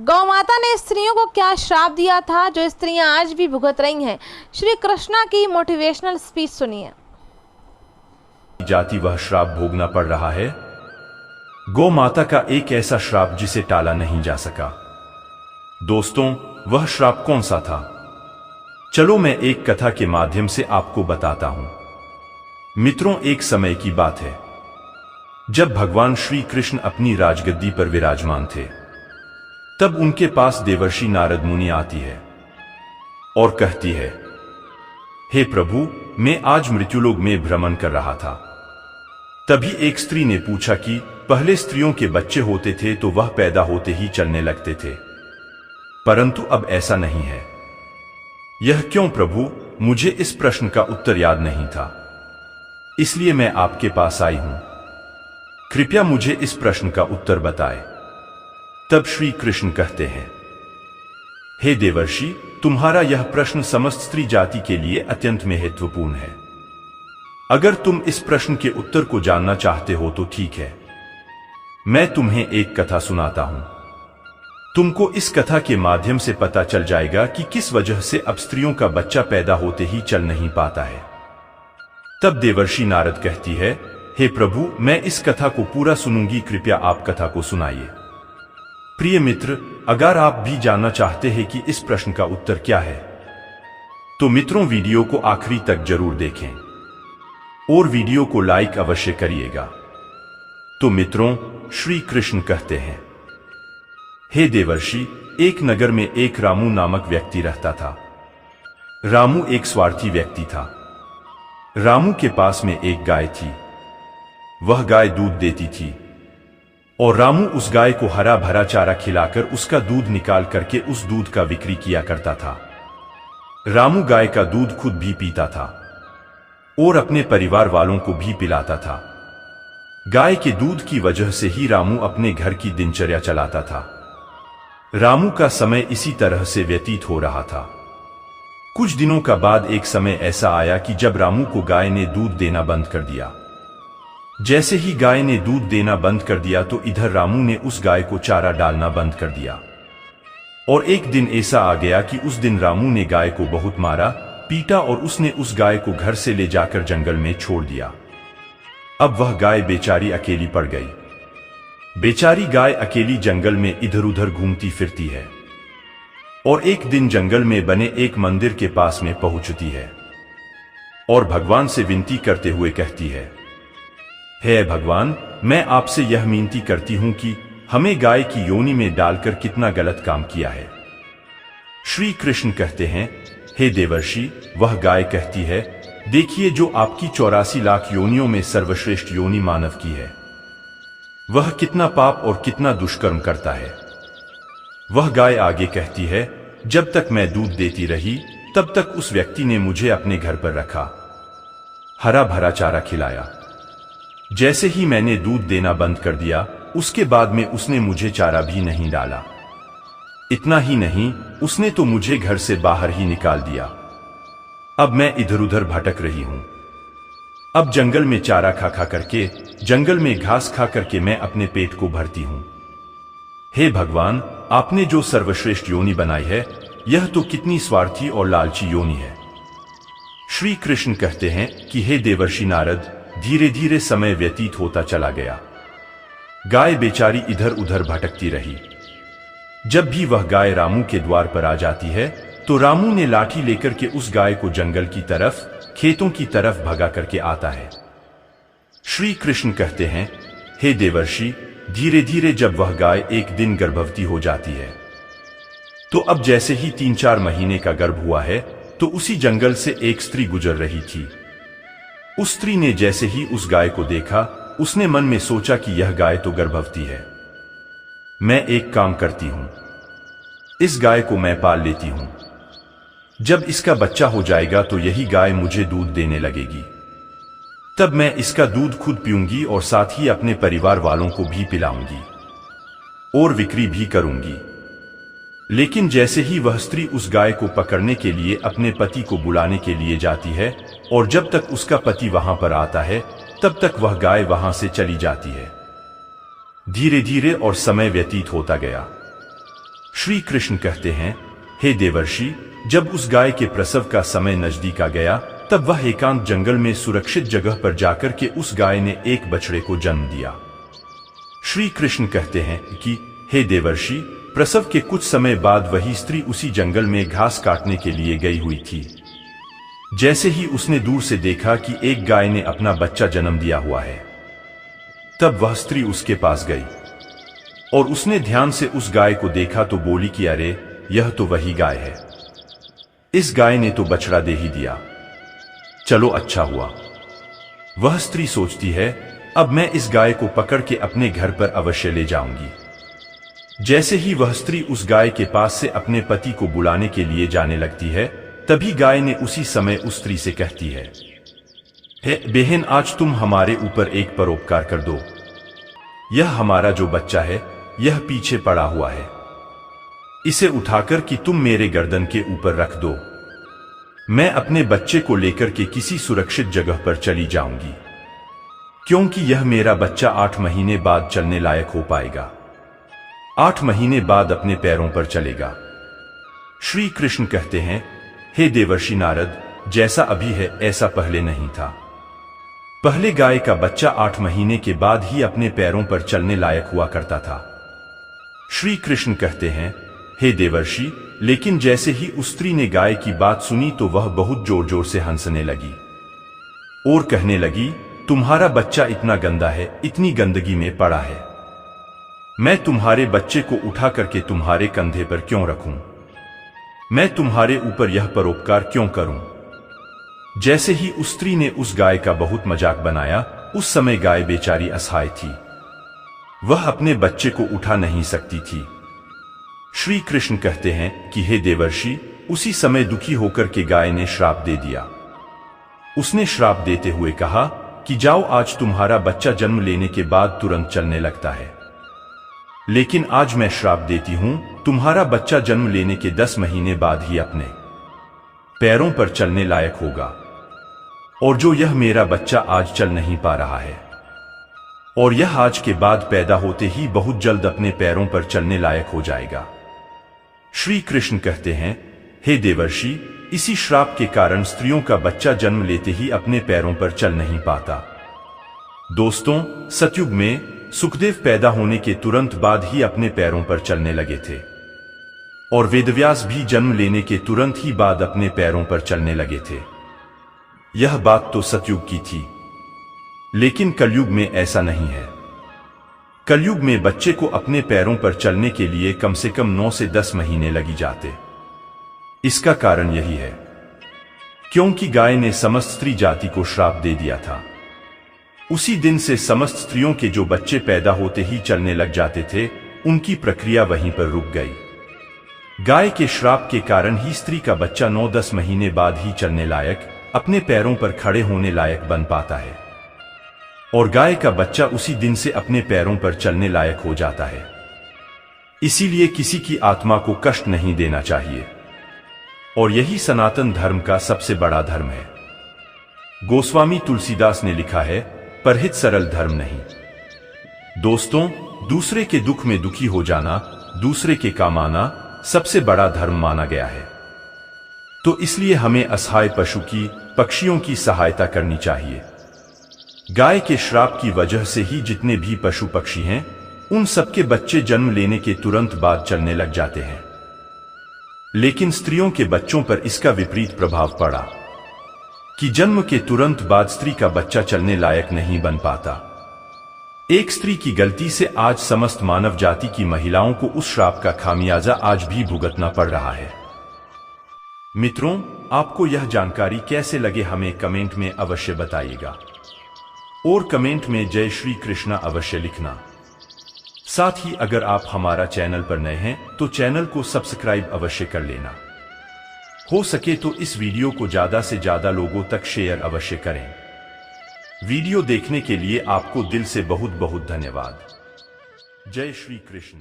गौ माता ने स्त्रियों को क्या श्राप दिया था जो स्त्रियां आज भी भुगत रही हैं? श्री कृष्णा की मोटिवेशनल स्पीच सुनिए। जाति वह श्राप भोगना पड़ रहा है। गौ माता का एक ऐसा श्राप जिसे टाला नहीं जा सका। दोस्तों, वह श्राप कौन सा था? चलो मैं एक कथा के माध्यम से आपको बताता हूं। मित्रों, एक समय की बात है जब भगवान श्री कृष्ण अपनी राजगद्दी पर विराजमान थे। तब उनके पास देवर्षि नारद मुनि आती है और कहती है, हे प्रभु, मैं आज मृत्युलोक में भ्रमण कर रहा था। तभी एक स्त्री ने पूछा कि पहले स्त्रियों के बच्चे होते थे तो वह पैदा होते ही चलने लगते थे, परंतु अब ऐसा नहीं है। यह क्यों प्रभु? मुझे इस प्रश्न का उत्तर याद नहीं था, इसलिए मैं आपके पास आई हूं। कृपया मुझे इस प्रश्न का उत्तर बताएं। तब श्री कृष्ण कहते हैं, हे देवर्षि, तुम्हारा यह प्रश्न समस्त स्त्री जाति के लिए अत्यंत महत्वपूर्ण है। अगर तुम इस प्रश्न के उत्तर को जानना चाहते हो तो ठीक है, मैं तुम्हें एक कथा सुनाता हूं। तुमको इस कथा के माध्यम से पता चल जाएगा कि किस वजह से अब स्त्रियों का बच्चा पैदा होते ही चल नहीं पाता है। तब देवर्षि नारद कहती है, हे प्रभु, मैं इस कथा को पूरा सुनूंगी, कृपया आप कथा को सुनाइए। प्रिय मित्र, अगर आप भी जानना चाहते हैं कि इस प्रश्न का उत्तर क्या है, तो मित्रों वीडियो को आखिरी तक जरूर देखें और वीडियो को लाइक अवश्य करिएगा। तो मित्रों, श्री कृष्ण कहते हैं, हे देवर्षि, एक नगर में एक रामू नामक व्यक्ति रहता था। रामू एक स्वार्थी व्यक्ति था। रामू के पास में एक गाय थी। वह गाय दूध देती थी और रामू उस गाय को हरा भरा चारा खिलाकर उसका दूध निकाल करके उस दूध का बिक्री किया करता था। रामू गाय का दूध खुद भी पीता था और अपने परिवार वालों को भी पिलाता था। गाय के दूध की वजह से ही रामू अपने घर की दिनचर्या चलाता था। रामू का समय इसी तरह से व्यतीत हो रहा था। कुछ दिनों का बाद एक समय ऐसा आया कि जब रामू को गाय ने दूध देना बंद कर दिया। जैसे ही गाय ने दूध देना बंद कर दिया तो इधर रामू ने उस गाय को चारा डालना बंद कर दिया। और एक दिन ऐसा आ गया कि उस दिन रामू ने गाय को बहुत मारा, पीटा और उसने उस गाय को घर से ले जाकर जंगल में छोड़ दिया। अब वह गाय बेचारी अकेली पड़ गई। बेचारी गाय अकेली जंगल में इधर उधर घूमती फिरती है और एक दिन जंगल में बने एक मंदिर के पास में पहुंचती है और भगवान से विनती करते हुए कहती है, हे भगवान, मैं आपसे यह विनती करती हूं कि हमें गाय की योनि में डालकर कितना गलत काम किया है। श्री कृष्ण कहते हैं, हे देवर्षि, वह गाय कहती है, देखिए, जो आपकी 84 लाख योनियों में सर्वश्रेष्ठ योनि मानव की है, वह कितना पाप और कितना दुष्कर्म करता है। वह गाय आगे कहती है, जब तक मैं दूध देती रही तब तक उस व्यक्ति ने मुझे अपने घर पर रखा, हरा भरा चारा खिलाया। जैसे ही मैंने दूध देना बंद कर दिया, उसके बाद में उसने मुझे चारा भी नहीं डाला। इतना ही नहीं, उसने तो मुझे घर से बाहर ही निकाल दिया। अब मैं इधर उधर भटक रही हूं। अब जंगल में चारा खा खा करके, जंगल में घास खा करके मैं अपने पेट को भरती हूं। हे भगवान, आपने जो सर्वश्रेष्ठ योनि बनाई है, यह तो कितनी स्वार्थी और लालची योनि है। श्री कृष्ण कहते हैं कि हे देवर्षि नारद, धीरे धीरे समय व्यतीत होता चला गया। गाय बेचारी इधर उधर भटकती रही। जब भी वह गाय रामू के द्वार पर आ जाती है तो रामू ने लाठी लेकर के उस गाय को जंगल की तरफ, खेतों की तरफ भगा करके आता है। श्री कृष्ण कहते हैं, हे देवर्षि, धीरे धीरे जब वह गाय एक दिन गर्भवती हो जाती है, तो अब जैसे ही 3-4 महीने का गर्भ हुआ है तो उसी जंगल से एक स्त्री गुजर रही थी। उस स्त्री ने जैसे ही उस गाय को देखा, उसने मन में सोचा कि यह गाय तो गर्भवती है। मैं एक काम करती हूं, इस गाय को मैं पाल लेती हूं। जब इसका बच्चा हो जाएगा तो यही गाय मुझे दूध देने लगेगी। तब मैं इसका दूध खुद पीऊंगी और साथ ही अपने परिवार वालों को भी पिलाऊंगी और बिक्री भी करूंगी। लेकिन जैसे ही वह स्त्री उस गाय को पकड़ने के लिए अपने पति को बुलाने के लिए जाती है और जब तक उसका पति वहां पर आता है तब तक वह गाय वहां से चली जाती है। धीरे धीरे और समय व्यतीत होता गया। श्री कृष्ण कहते हैं, हे देवर्षि, जब उस गाय के प्रसव का समय नजदीक आ गया तब वह एकांत जंगल में सुरक्षित जगह पर जाकर के उस गाय ने एक बछड़े को जन्म दिया। श्री कृष्ण कहते हैं कि हे देवर्षि, प्रसव के कुछ समय बाद वही स्त्री उसी जंगल में घास काटने के लिए गई हुई थी। जैसे ही उसने दूर से देखा कि एक गाय ने अपना बच्चा जन्म दिया हुआ है, तब वह स्त्री उसके पास गई और उसने ध्यान से उस गाय को देखा तो बोली कि अरे, यह तो वही गाय है। इस गाय ने तो बछड़ा दे ही दिया, चलो अच्छा हुआ। वह स्त्री सोचती है, अब मैं इस गाय को पकड़ के अपने घर पर अवश्य ले जाऊंगी। जैसे ही वह स्त्री उस गाय के पास से अपने पति को बुलाने के लिए जाने लगती है, तभी गाय ने उसी समय उस स्त्री से कहती है, हे बहन, आज तुम हमारे ऊपर एक परोपकार कर दो। यह हमारा जो बच्चा है, यह पीछे पड़ा हुआ है, इसे उठाकर कि तुम मेरे गर्दन के ऊपर रख दो। मैं अपने बच्चे को लेकर के किसी सुरक्षित जगह पर चली जाऊंगी, क्योंकि यह मेरा बच्चा 8 महीने बाद चलने लायक हो पाएगा, 8 महीने बाद अपने पैरों पर चलेगा। श्री कृष्ण कहते हैं, हे देवर्षि नारद, जैसा अभी है ऐसा पहले नहीं था। पहले गाय का बच्चा 8 महीने के बाद ही अपने पैरों पर चलने लायक हुआ करता था। श्री कृष्ण कहते हैं, हे देवर्षि, लेकिन जैसे ही उस स्त्री ने गाय की बात सुनी तो वह बहुत जोर जोर से हंसने लगी और कहने लगी, तुम्हारा बच्चा इतना गंदा है, इतनी गंदगी में पड़ा है, मैं तुम्हारे बच्चे को उठा करके तुम्हारे कंधे पर क्यों रखूं? मैं तुम्हारे ऊपर यह परोपकार क्यों करूं? जैसे ही उस स्त्री ने उस गाय का बहुत मजाक बनाया, उस समय गाय बेचारी असहाय थी, वह अपने बच्चे को उठा नहीं सकती थी। श्री कृष्ण कहते हैं कि हे देवर्षि, उसी समय दुखी होकर के गाय ने श्राप दे दिया। उसने श्राप देते हुए कहा कि जाओ, आज तुम्हारा बच्चा जन्म लेने के बाद तुरंत चलने लगता है, लेकिन आज मैं श्राप देती हूं, तुम्हारा बच्चा जन्म लेने के 10 महीने बाद ही अपने पैरों पर चलने लायक होगा। और जो यह मेरा बच्चा आज चल नहीं पा रहा है, और यह आज के बाद पैदा होते ही बहुत जल्द अपने पैरों पर चलने लायक हो जाएगा। श्री कृष्ण कहते हैं, हे देवर्षि, इसी श्राप के कारण स्त्रियों का बच्चा जन्म लेते ही अपने पैरों पर चल नहीं पाता। दोस्तों, सतयुग में सुखदेव पैदा होने के तुरंत बाद ही अपने पैरों पर चलने लगे थे, और वेदव्यास भी जन्म लेने के तुरंत ही बाद अपने पैरों पर चलने लगे थे। यह बात तो सतयुग की थी, लेकिन कलयुग में ऐसा नहीं है। कलयुग में बच्चे को अपने पैरों पर चलने के लिए कम से कम 9 से 10 महीने लगी जाते। इसका कारण यही है क्योंकि गाय ने समस्त स्त्री जाति को श्राप दे दिया था। उसी दिन से समस्त स्त्रियों के जो बच्चे पैदा होते ही चलने लग जाते थे, उनकी प्रक्रिया वहीं पर रुक गई। गाय के श्राप के कारण ही स्त्री का बच्चा 9-10 महीने बाद ही चलने लायक, अपने पैरों पर खड़े होने लायक बन पाता है, और गाय का बच्चा उसी दिन से अपने पैरों पर चलने लायक हो जाता है। इसीलिए किसी की आत्मा को कष्ट नहीं देना चाहिए, और यही सनातन धर्म का सबसे बड़ा धर्म है। गोस्वामी तुलसीदास ने लिखा है, परहित सरल धर्म नहीं। दोस्तों, दूसरे के दुख में दुखी हो जाना, दूसरे के काम आना सबसे बड़ा धर्म माना गया है। तो इसलिए हमें असहाय पशु की, पक्षियों की सहायता करनी चाहिए। गाय के श्राप की वजह से ही जितने भी पशु पक्षी हैं, उन सबके बच्चे जन्म लेने के तुरंत बाद चलने लग जाते हैं, लेकिन स्त्रियों के बच्चों पर इसका विपरीत प्रभाव पड़ा कि जन्म के तुरंत बाद स्त्री का बच्चा चलने लायक नहीं बन पाता। एक स्त्री की गलती से आज समस्त मानव जाति की महिलाओं को उस श्राप का खामियाजा आज भी भुगतना पड़ रहा है। मित्रों, आपको यह जानकारी कैसे लगे हमें कमेंट में अवश्य बताइएगा, और कमेंट में जय श्री कृष्णा अवश्य लिखना। साथ ही अगर आप हमारा चैनल पर नए हैं तो चैनल को सब्सक्राइब अवश्य कर लेना। हो सके तो इस वीडियो को ज्यादा से ज्यादा लोगों तक शेयर अवश्य करें। वीडियो देखने के लिए आपको दिल से बहुत बहुत धन्यवाद। जय श्री कृष्ण।